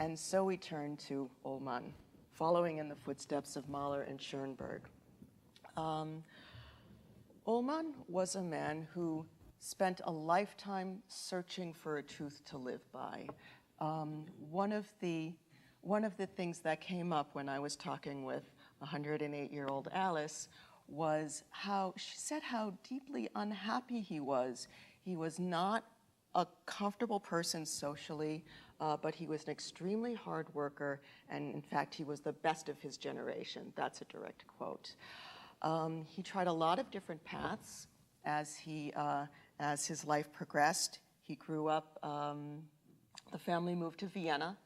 And so we turn to Ullmann, following in the footsteps of Mahler and Schoenberg. Ullmann was a man who spent a lifetime searching for a truth to live by. One of the things that came up when I was talking with 108-year-old Alice was how she said how deeply unhappy he was. He was not a comfortable person socially, but he was an extremely hard worker, and in fact, he was the best of his generation. That's a direct quote. He tried a lot of different paths as his life progressed. He grew up, the family moved to Vienna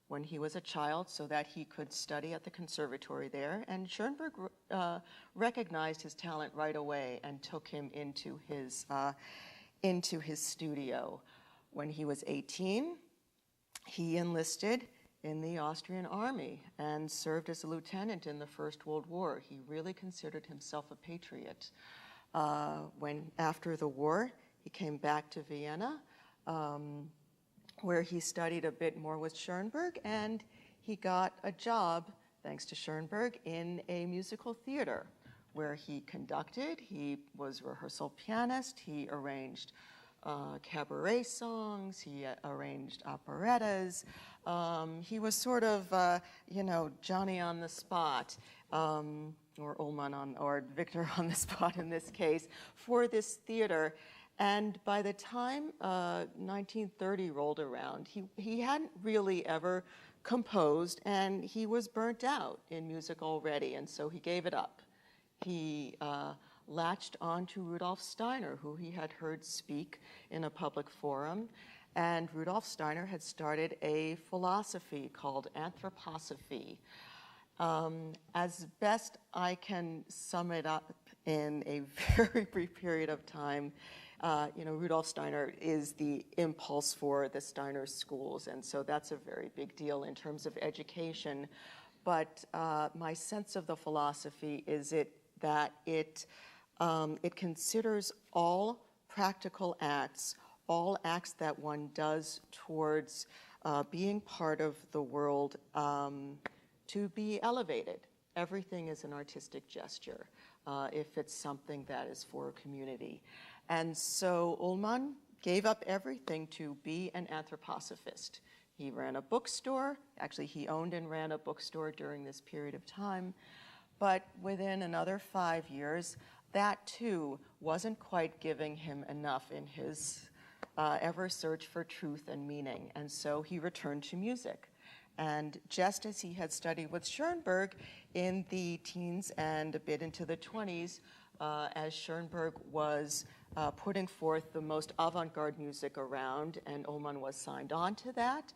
when he was a child so that he could study at the conservatory there, and Schoenberg recognized his talent right away and took him into his studio. When he was 18, he enlisted in the Austrian army and served as a lieutenant in the First World War. He really considered himself a patriot. After the war, he came back to Vienna, where he studied a bit more with Schoenberg, and he got a job, thanks to Schoenberg, in a musical theater where he conducted. He was a rehearsal pianist. He arranged cabaret songs. He arranged operettas. He was sort of, Johnny on the spot, or Ullmann or Victor on the spot in this case, for this theater. And by the time 1930 rolled around, he hadn't really ever composed, and he was burnt out in music already, and so he gave it up. He latched on to Rudolf Steiner, who he had heard speak in a public forum, and Rudolf Steiner had started a philosophy called anthroposophy. As best I can sum it up in a very brief period of time, Rudolf Steiner is the impulse for the Steiner schools, and so that's a very big deal in terms of education. But my sense of the philosophy is that it considers all practical acts, all acts that one does towards being part of the world, to be elevated. Everything is an artistic gesture if it's something that is for a community. And so Ullmann gave up everything to be an anthroposophist. He ran a bookstore. Actually, he owned and ran a bookstore during this period of time. But within another 5 years, that too wasn't quite giving him enough in his ever search for truth and meaning. And so he returned to music. And just as he had studied with Schoenberg in the teens and a bit into the 20s, as Schoenberg was putting forth the most avant-garde music around, and Ullmann was signed on to that,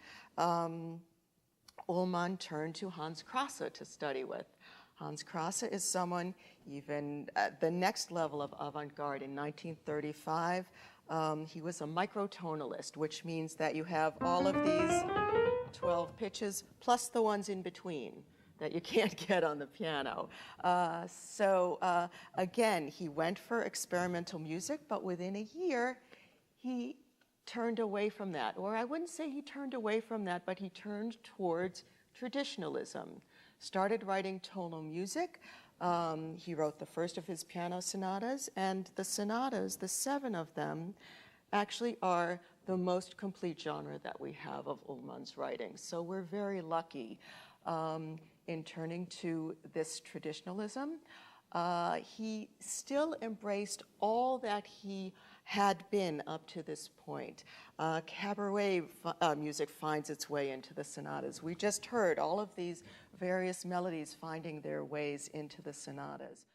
Ullmann turned to Hans Krasse to study with. Hans Krasse is someone even at the next level of avant-garde. In 1935, he was a microtonalist, which means that you have all of these 12 pitches plus the ones in between that you can't get on the piano. Again, he went for experimental music, but within a year, he turned away from that. Or I wouldn't say he turned away from that, but he turned towards traditionalism, started writing tonal music. He wrote the first of his piano sonatas, and the sonatas, the 7 of them, actually are the most complete genre that we have of Ullmann's writing. So we're very lucky in turning to this traditionalism. He still embraced all that he had been up to this point. Cabaret music finds its way into the sonatas. We just heard all of these various melodies finding their ways into the sonatas.